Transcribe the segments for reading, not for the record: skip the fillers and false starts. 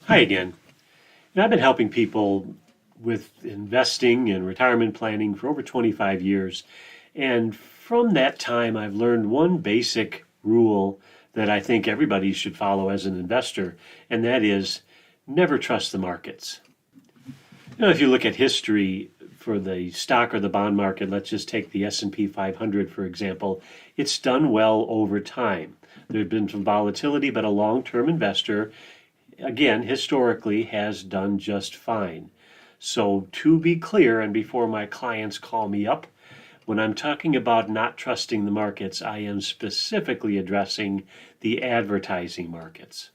Hi again. And I've been helping people with investing and retirement planning for over 25 years. And from that time, I've learned one basic rule that I think everybody should follow as an investor, and that is never trust the markets. If you look at history for the stock or the bond market, let's just take the S&P 500 for example, it's done well over time. There's been some volatility, but a long-term investor again, historically has done just fine. So, to be clear, and before my clients call me up, when I'm talking about not trusting the markets, I am specifically addressing the advertising markets.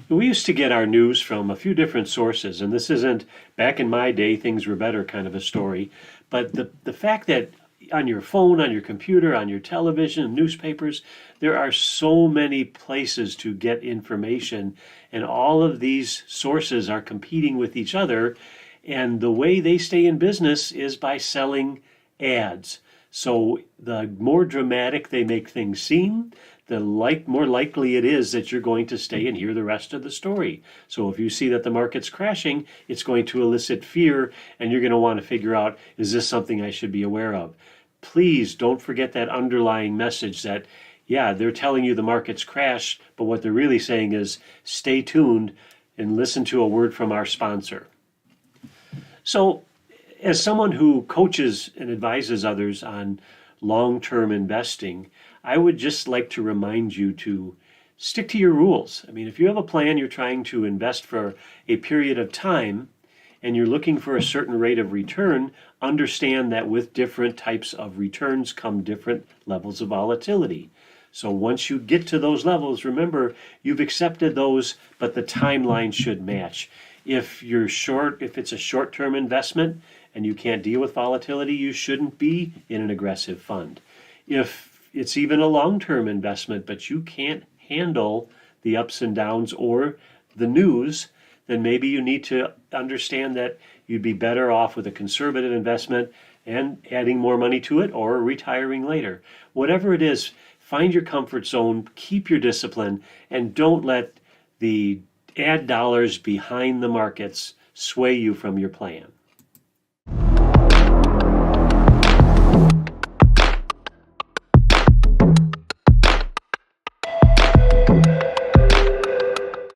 We used to get our news from a few different sources, and this isn't back in my day, things were better kind of a story. But the fact that on your phone, on your computer, on your television, newspapers, there are so many places to get information, and all of these sources are competing with each other. And the way they stay in business is by selling ads. So the more dramatic they make things seem, the more likely it is that you're going to stay and hear the rest of the story. So if you see that the market's crashing, it's going to elicit fear, and you're going to want to figure out, is this something I should be aware of? Please don't forget that underlying message that, yeah, they're telling you the market's crashed, but what they're really saying is stay tuned and listen to a word from our sponsor. So as someone who coaches and advises others on long-term investing, I would just like to remind you to stick to your rules. I mean, if you have a plan, you're trying to invest for a period of time, and you're looking for a certain rate of return, understand that with different types of returns come different levels of volatility. So once you get to those levels, remember, you've accepted those, but the timeline should match. If it's a short-term investment and you can't deal with volatility, you shouldn't be in an aggressive fund. If it's even a long-term investment, but you can't handle the ups and downs or the news, then maybe you need to understand that you'd be better off with a conservative investment and adding more money to it or retiring later. Whatever it is, find your comfort zone, keep your discipline, and don't let the ad dollars behind the markets sway you from your plan.